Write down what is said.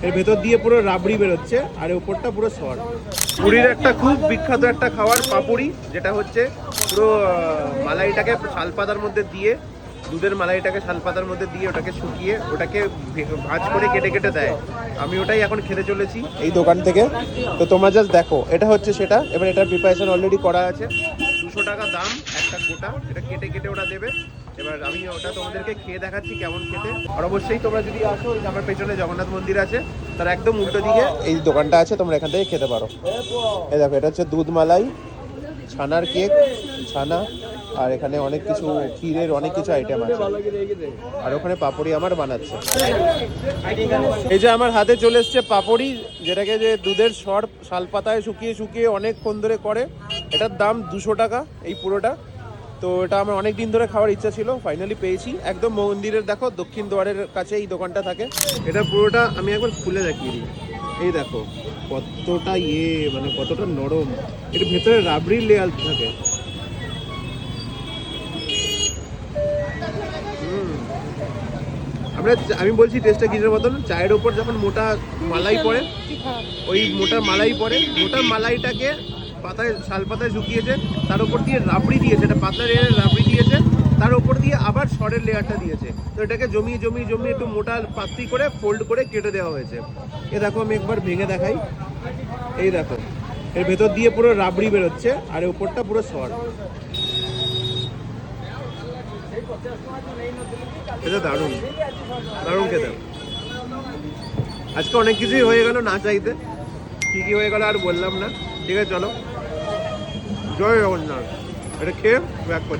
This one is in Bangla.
এর ভেতর দিয়ে পুরো রাবড়ি বেরোচ্ছে আর উপরটা পুরো সর। পুরীর একটা খুব বিখ্যাত একটা খাবার পাপুরি, যেটা হচ্ছে পুরো মালাইটাকে শালপাতার মধ্যে দিয়ে, দুধের মালাইটাকে শালপাতার মধ্যে দিয়ে ওটাকে শুকিয়ে ওটাকে ভাঁজ করে কেটে কেটে দেয়। আমি ওটাই এখন খেতে চলেছি এই দোকান থেকে। তো তোমরা জাস্ট দেখো, এটা হচ্ছে সেটা। এবার এটার প্রিপারেশন অলরেডি করা আছে, 200 টাকা দাম একটা গোটা, এটা কেটে কেটে ওরা দেবে। এবার আমি ওটা তোমাদেরকে খেয়ে দেখাচ্ছি কেমন খেতে। আর অবশ্যই তোমরা যদি আসো, ওই আমার পেছনে জগন্নাথ মন্দির আছে, তার একদম উল্টো দিকে এই দোকানটা আছে, তোমরা এখান থেকে খেতে পারো। এই দেখো, এটা হচ্ছে দুধ মালাই, ছানার কেক, ছানা, আর এখানে অনেক কিছু ক্ষীরের অনেক কিছু আইটেম আছে। আর ওখানে পাপড়ি আমার বানাচ্ছে। এই যে আমার হাতে চলে এসছে পাপড়ি, যেটাকে যে দুধের সর শালপাতায় শুকিয়ে শুকিয়ে অনেকক্ষণ ধরে করে। এটার দাম 200 টাকা এই পুরোটা। তো এটা আমার অনেক দিন ধরে খাওয়ার ইচ্ছা ছিল, ফাইনালি পেয়েছি। একদম মন্দিরের দেখো দক্ষিণ দ্বারের কাছে এই দোকানটা থাকে। এটা পুরোটা আমি একবার খুলে দেখিয়ে দিই। এই দেখো কতটা মানে কতটা নরম, এর ভেতরে রাবড়ির লেয়ার থাকে। আমি বলছি টেস্টটা কিসের মতন, চায়ের ওপর যখন মোটা মালাই পড়ে, ওই মোটা মালাই পড়ে, মোটা মালাইটাকে পাতায় শালপাতায় শুকিয়েছে, তার উপর দিয়ে রাবড়ি দিয়েছে, এটা পাতলা লেয়ারের রাবড়ি দিয়েছে, তার উপর দিয়ে আবার সরের লেয়ারটা দিয়েছে। তো এটাকে জমিয়ে জমিয়ে জমিয়ে একটু মোটা পাতলি করে ফোল্ড করে কেটে দেওয়া হয়েছে। এ দেখো, আমি একবার ভেঙে দেখাই। এই দেখো, এর ভেতর দিয়ে পুরো রাবড়ি বেরোচ্ছে আর উপরটা পুরো সর। এটা দারুণ দারুণ খেতে। আজকে অনেক কিছুই হয়ে গেল না চাইতে, কি কি হয়ে গেল আর বললাম না। ঠিক আছে, চলো, জয় জগন্নাথ। এটা খেয়ে ব্যাক করছি।